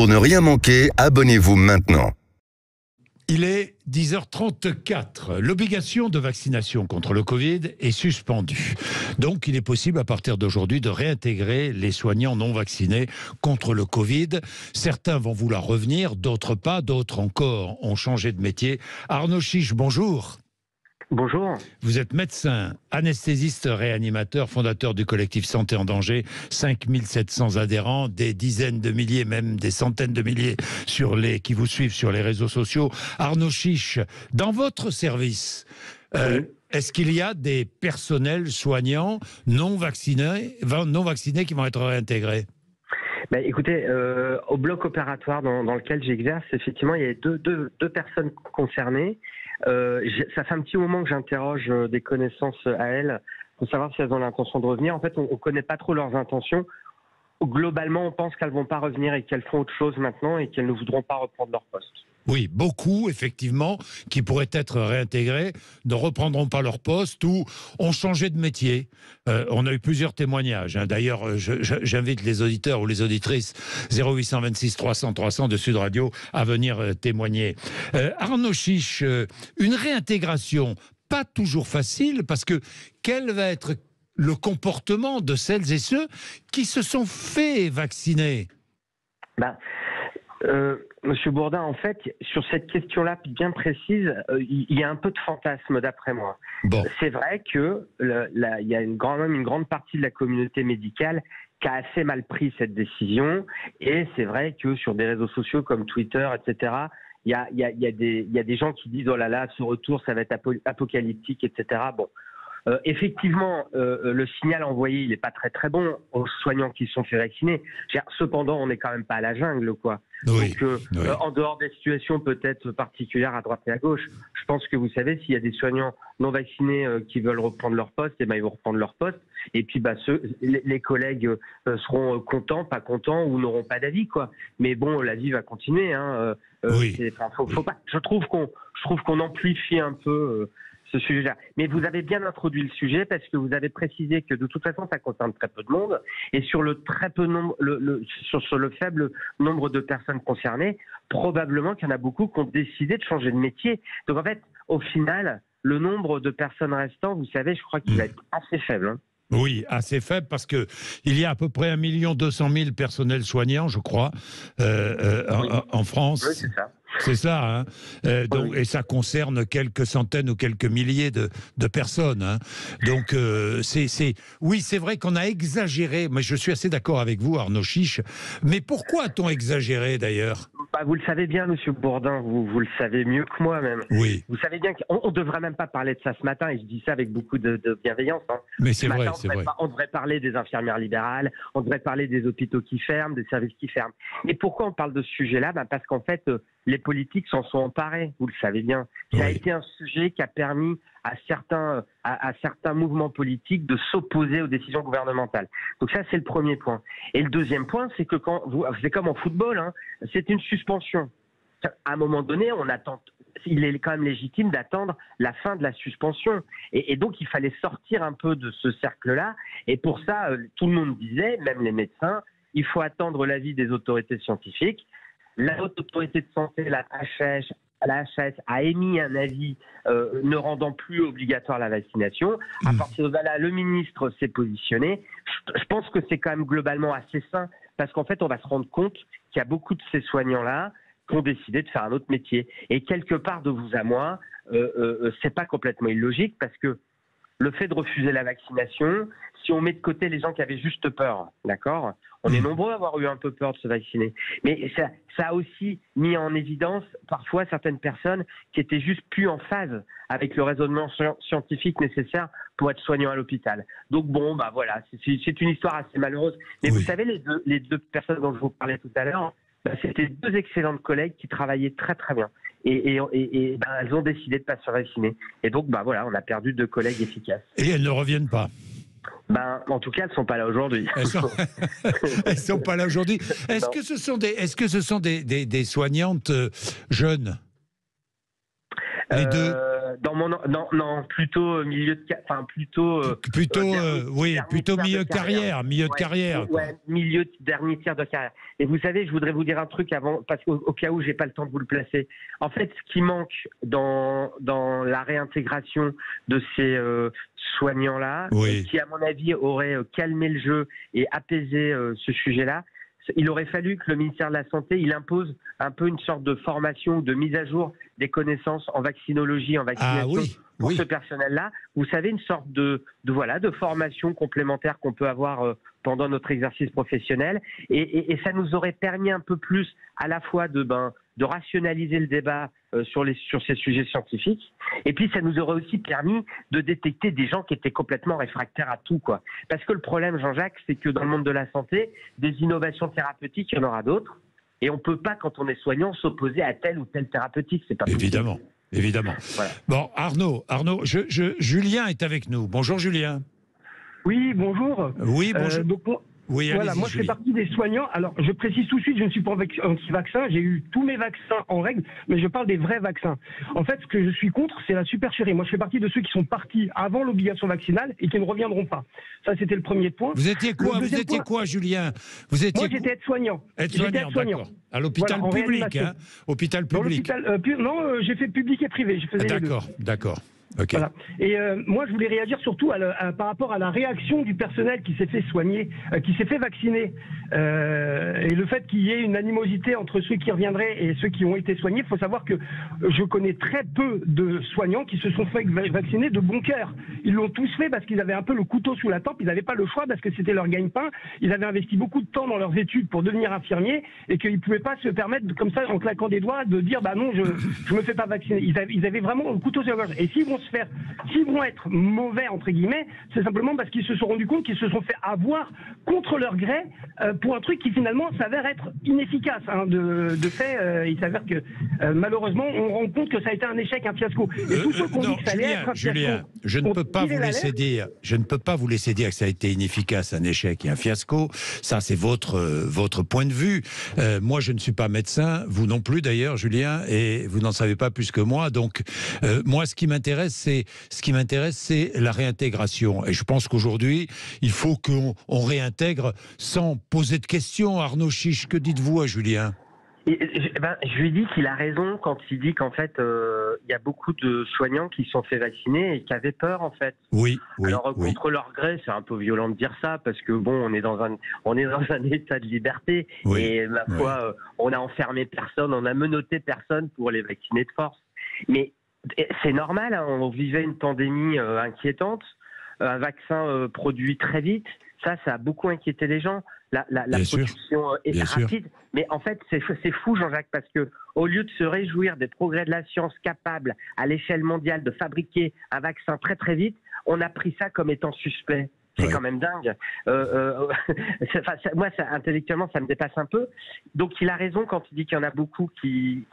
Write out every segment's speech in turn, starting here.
Pour ne rien manquer, abonnez-vous maintenant. Il est 10h34. L'obligation de vaccination contre le Covid est suspendue. Donc, il est possible à partir d'aujourd'hui de réintégrer les soignants non vaccinés contre le Covid. Certains vont vouloir revenir, d'autres pas, d'autres encore ont changé de métier. Arnaud Chiche, bonjour. Bonjour. Vous êtes médecin, anesthésiste réanimateur, fondateur du collectif Santé en danger, 5700 adhérents, des dizaines de milliers, même des centaines de milliers qui vous suivent sur les réseaux sociaux. Arnaud Chiche, dans votre service, est-ce qu'il y a des personnels soignants non vaccinés qui vont être réintégrés ? Écoutez, au bloc opératoire dans lequel j'exerce, effectivement, il y a deux personnes concernées. Ça fait un petit moment que j'interroge des connaissances à elles pour savoir si elles ont l'intention de revenir. En fait, on ne connaît pas trop leurs intentions. Globalement, on pense qu'elles ne vont pas revenir et qu'elles font autre chose maintenant et qu'elles ne voudront pas reprendre leur poste. Oui, beaucoup, effectivement, qui pourraient être réintégrés, ne reprendront pas leur poste ou ont changé de métier. On a eu plusieurs témoignages. D'ailleurs, j'invite les auditeurs ou les auditrices 0826 300 300 de Sud Radio à venir témoigner. Arnaud Chiche, une réintégration, pas toujours facile, parce que quel va être le comportement de celles et ceux qui se sont fait vacciner ? Monsieur Bourdin, en fait, sur cette question-là bien précise, il y a un peu de fantasme d'après moi. Bon. C'est vrai que il y a quand même une grande partie de la communauté médicale qui a assez mal pris cette décision. Et c'est vrai que sur des réseaux sociaux comme Twitter, etc., il y a des gens qui disent « Oh là là, ce retour, ça va être apocalyptique, etc. » Bon. Effectivement, le signal envoyé, il n'est pas très très bon aux soignants qui se sont fait vacciner. Cependant, on n'est quand même pas à la jungle, quoi. Oui, Donc, oui. En dehors des situations peut-être particulières à droite et à gauche, je pense que vous savez, s'il y a des soignants non vaccinés qui veulent reprendre leur poste, ils vont reprendre leur poste. Et puis, les collègues seront contents, pas contents ou n'auront pas d'avis, quoi. Mais bon, la vie va continuer. Oui. Faut pas. Je trouve qu'on amplifie un peu. Ce sujet-là. Mais vous avez bien introduit le sujet parce que vous avez précisé que de toute façon ça concerne très peu de monde et sur le sur le faible nombre de personnes concernées, probablement qu'il y en a beaucoup qui ont décidé de changer de métier. Donc en fait, au final, le nombre de personnes restant, vous savez, je crois qu'il va être assez faible. Oui, assez faible parce que il y a à peu près 1 200 000 personnels soignants, je crois, en France. Oui, c'est ça. C'est ça, hein. Donc, et ça concerne quelques centaines ou quelques milliers de personnes. Hein. Donc, oui, c'est vrai qu'on a exagéré, mais je suis assez d'accord avec vous, Arnaud Chiche. Mais pourquoi a-t-on exagéré, d'ailleurs ? Vous le savez bien, Monsieur Bourdin, vous le savez mieux que moi même. Oui. Vous savez bien qu'on ne devrait même pas parler de ça ce matin, et je dis ça avec beaucoup de bienveillance. Hein. Mais c'est vrai, c'est vrai. On devrait parler des infirmières libérales, on devrait parler des hôpitaux qui ferment, des services qui ferment. Et pourquoi on parle de ce sujet-là ? Parce qu'en fait, les politiques s'en sont emparés, vous le savez bien. Ça a été un sujet qui a permis à certains mouvements politiques de s'opposer aux décisions gouvernementales. Donc ça, c'est le premier point. Et le deuxième point, c'est que c'est comme en football, hein, c'est une suspension. À un moment donné, il est quand même légitime d'attendre la fin de la suspension. Et donc, il fallait sortir un peu de ce cercle-là. Et pour ça, tout le monde disait, même les médecins, il faut attendre l'avis des autorités scientifiques. La haute autorité de santé, la HAS, a émis un avis ne rendant plus obligatoire la vaccination. À partir de là, le ministre s'est positionné. Je pense que c'est quand même globalement assez sain parce qu'en fait, on va se rendre compte qu'il y a beaucoup de ces soignants-là qui ont décidé de faire un autre métier. Et quelque part, de vous à moi, c'est pas complètement illogique parce que le fait de refuser la vaccination, si on met de côté les gens qui avaient juste peur, d'accord ? On est nombreux à avoir eu un peu peur de se vacciner. Mais ça a aussi mis en évidence parfois certaines personnes qui étaient juste plus en phase avec le raisonnement scientifique nécessaire pour être soignant à l'hôpital. Donc bon, voilà, c'est une histoire assez malheureuse. Mais vous savez, les deux personnes dont je vous parlais tout à l'heure, c'était deux excellentes collègues qui travaillaient très très bien. Et elles ont décidé de ne pas se vacciner. Et donc, voilà, on a perdu deux collègues efficaces. Et elles ne reviennent pas. En tout cas, elles ne sont pas là aujourd'hui. Elles sont pas là aujourd'hui. Est-ce que ce sont des soignantes jeunes ? Les deux. Non, plutôt milieu de, enfin plutôt milieu de carrière, dernier tiers de carrière. Et vous savez, je voudrais vous dire un truc avant, parce qu'au cas où j'ai pas le temps de vous le placer. En fait, ce qui manque dans la réintégration de ces soignants-là, qui à mon avis auraient calmé le jeu et apaisé ce sujet-là, il aurait fallu que le ministère de la Santé il impose un peu une sorte de formation, de mise à jour des connaissances en vaccinologie, en vaccination pour ce personnel-là. Vous savez, une sorte de formation complémentaire qu'on peut avoir pendant notre exercice professionnel. Et ça nous aurait permis un peu plus à la fois de rationaliser le débat sur ces sujets scientifiques. Et puis, ça nous aurait aussi permis de détecter des gens qui étaient complètement réfractaires à tout, quoi. Parce que le problème, Jean-Jacques, c'est que dans le monde de la santé, des innovations thérapeutiques, il y en aura d'autres. Et on ne peut pas, quand on est soignant, s'opposer à telle ou telle thérapeutique. C'est pas possible. Évidemment. Voilà. Bon, Arnaud, Julien est avec nous. Bonjour, Julien. Oui, bonjour. Oui, bonjour. Voilà, moi je fais partie des soignants. Alors je précise tout de suite, je ne suis pas anti-vaccin, j'ai eu tous mes vaccins en règle, mais je parle des vrais vaccins. En fait, ce que je suis contre, c'est la supercherie. Moi je fais partie de ceux qui sont partis avant l'obligation vaccinale et qui ne reviendront pas. Ça c'était le premier point. Vous étiez quoi, Julien? Moi j'étais aide-soignant. Aide-soignant, d'accord. À l'hôpital public, hein? Hôpital public. Non, j'ai fait public et privé. Je faisais d'accord. Okay. Voilà. Et moi, je voulais réagir surtout par rapport à la réaction du personnel qui s'est fait soigner, qui s'est fait vacciner. Et le fait qu'il y ait une animosité entre ceux qui reviendraient et ceux qui ont été soignés. Il faut savoir que je connais très peu de soignants qui se sont fait vacciner de bon cœur. Ils l'ont tous fait parce qu'ils avaient un peu le couteau sous la tempe. Ils n'avaient pas le choix parce que c'était leur gagne-pain. Ils avaient investi beaucoup de temps dans leurs études pour devenir infirmiers et qu'ils ne pouvaient pas se permettre, comme ça, en claquant des doigts, de dire bah non, je me fais pas vacciner. Ils avaient vraiment le couteau sur la gorge. Et s'ils vont être mauvais entre guillemets, c'est simplement parce qu'ils se sont rendus compte qu'ils se sont fait avoir contre leur gré pour un truc qui finalement s'avère être inefficace. Hein. De fait, il s'avère que malheureusement on rend compte que ça a été un échec, un fiasco. Et tous ceux qui ont dit que ça allait être un fiasco, Julien, je ne peux pas vous laisser dire que ça a été inefficace, un échec et un fiasco. Ça c'est votre point de vue. Moi je ne suis pas médecin, vous non plus d'ailleurs, Julien, et vous n'en savez pas plus que moi. Donc moi ce qui m'intéresse c'est la réintégration. Et je pense qu'aujourd'hui, il faut qu'on réintègre sans poser de questions. Arnaud Chiche, que dites-vous à Julien ? Je lui dis qu'il a raison quand il dit qu'en fait, il y a beaucoup de soignants qui se sont fait vacciner et qui avaient peur, en fait. Oui. Alors, contre leur gré, c'est un peu violent de dire ça, parce que bon, on est dans un état de liberté, et ma foi, on a enfermé personne, on a menotté personne pour les vacciner de force. Mais c'est normal, hein, on vivait une pandémie inquiétante, un vaccin produit très vite, ça a beaucoup inquiété les gens. La production est rapide, mais en fait c'est fou, Jean-Jacques, parce que au lieu de se réjouir des progrès de la science capable à l'échelle mondiale de fabriquer un vaccin très très vite, on a pris ça comme étant suspect. C'est quand même dingue. Moi, intellectuellement, ça me dépasse un peu. Donc, il a raison quand il dit qu'il y en a beaucoup qui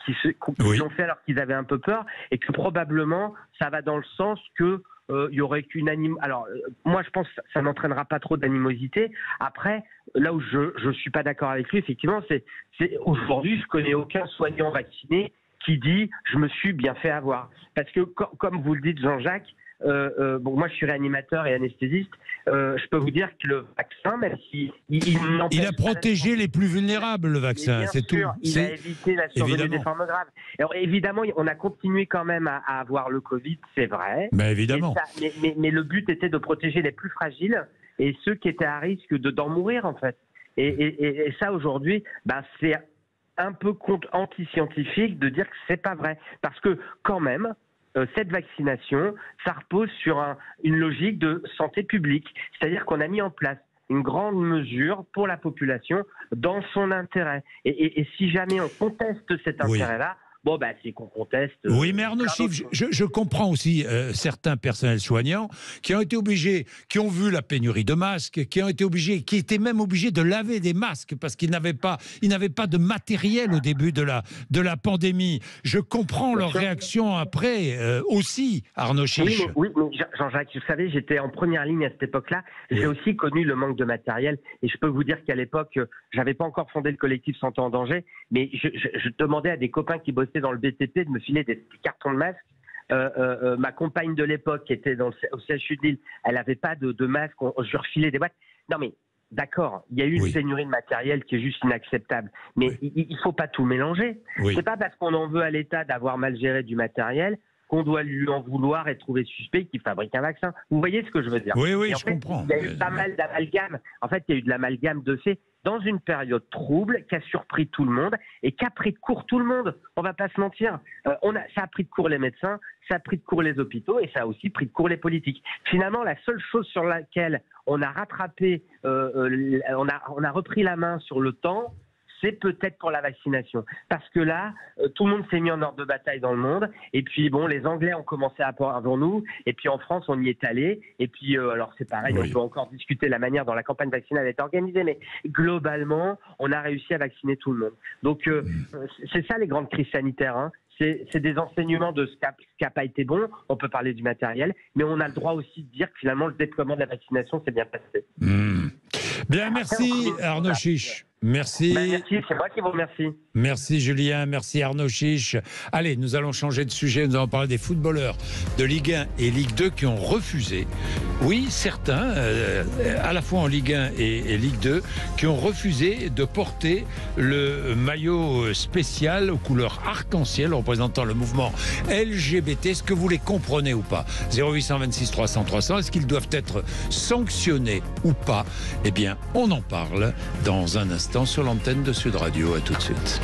l'ont fait alors qu'ils avaient un peu peur, et que probablement, ça va dans le sens que il y aurait qu'une Alors, moi, je pense que ça n'entraînera pas trop d'animosité. Après, là où je suis pas d'accord avec lui, effectivement, c'est aujourd'hui, je connais aucun soignant vacciné qui dit je me suis bien fait avoir. Parce que, comme vous le dites, Jean-Jacques, moi je suis réanimateur et anesthésiste, je peux vous dire que le vaccin, même s'il il a protégé les plus vulnérables, le vaccin, c'est tout. Il a évité la survenue des formes graves. Alors évidemment, on a continué quand même à avoir le Covid, c'est vrai. Mais évidemment. Mais le but était de protéger les plus fragiles et ceux qui étaient à risque d'en mourir, en fait. Et ça, aujourd'hui, c'est un peu anti-scientifique de dire que c'est pas vrai. Parce que quand même, cette vaccination, ça repose sur une logique de santé publique. C'est-à-dire qu'on a mis en place une grande mesure pour la population dans son intérêt. Et si jamais on conteste cet intérêt-là, c'est qu'on conteste. Oui, mais Arnaud Chiche, je comprends aussi certains personnels soignants qui ont été obligés, qui ont vu la pénurie de masques, qui étaient même obligés de laver des masques parce qu'ils n'avaient pas de matériel au début de la pandémie. Je comprends leur réaction après aussi, Arnaud Chiche. Oui, mais Jean-Jacques, vous savez, j'étais en première ligne à cette époque-là. J'ai aussi connu le manque de matériel, et je peux vous dire qu'à l'époque, j'avais pas encore fondé le collectif Santé en danger, mais je demandais à des copains qui bossaient dans le BTP de me filer des cartons de masques ma compagne de l'époque qui était au CHU de Lille, elle n'avait pas de masque, je lui refilais des boîtes. Non mais d'accord, il y a eu une pénurie de matériel qui est juste inacceptable. Mais il ne faut pas tout mélanger. C'est pas parce qu'on en veut à l'État d'avoir mal géré du matériel qu'on doit lui en vouloir et trouver suspect qu'il fabrique un vaccin. Vous voyez ce que je veux dire? Oui, je comprends. Il y a eu pas mal d'amalgame. En fait, il y a eu de l'amalgame de fait dans une période trouble qui a surpris tout le monde et qui a pris de court tout le monde. On va pas se mentir. Ça a pris de court les médecins, ça a pris de court les hôpitaux et ça a aussi pris de court les politiques. Finalement, la seule chose sur laquelle on a rattrapé, on a repris la main sur le temps, c'est peut-être pour la vaccination. Parce que là, tout le monde s'est mis en ordre de bataille dans le monde. Et puis, bon, les Anglais ont commencé avant nous. Et puis, en France, on y est allé. Et puis, alors, c'est pareil, on peut encore discuter la manière dont la campagne vaccinale a été organisée. Mais globalement, on a réussi à vacciner tout le monde. Donc, c'est ça les grandes crises sanitaires, hein. C'est des enseignements de ce qui n'a pas été bon. On peut parler du matériel, mais on a le droit aussi de dire que finalement, le déploiement de la vaccination s'est bien passé. Bien, merci Arnaud Chiche. Merci. Merci, c'est moi qui vous remercie. Merci Julien, merci Arnaud Chiche. Allez, nous allons changer de sujet. Nous allons parler des footballeurs de Ligue 1 et Ligue 2 qui ont refusé. Oui, certains, à la fois en Ligue 1 et Ligue 2, qui ont refusé de porter le maillot spécial aux couleurs arc-en-ciel représentant le mouvement LGBT. Est-ce que vous les comprenez ou pas? 0826 300 300. Est-ce qu'ils doivent être sanctionnés ou pas? Eh bien, on en parle dans un instant sur l'antenne de Sud Radio. À tout de suite.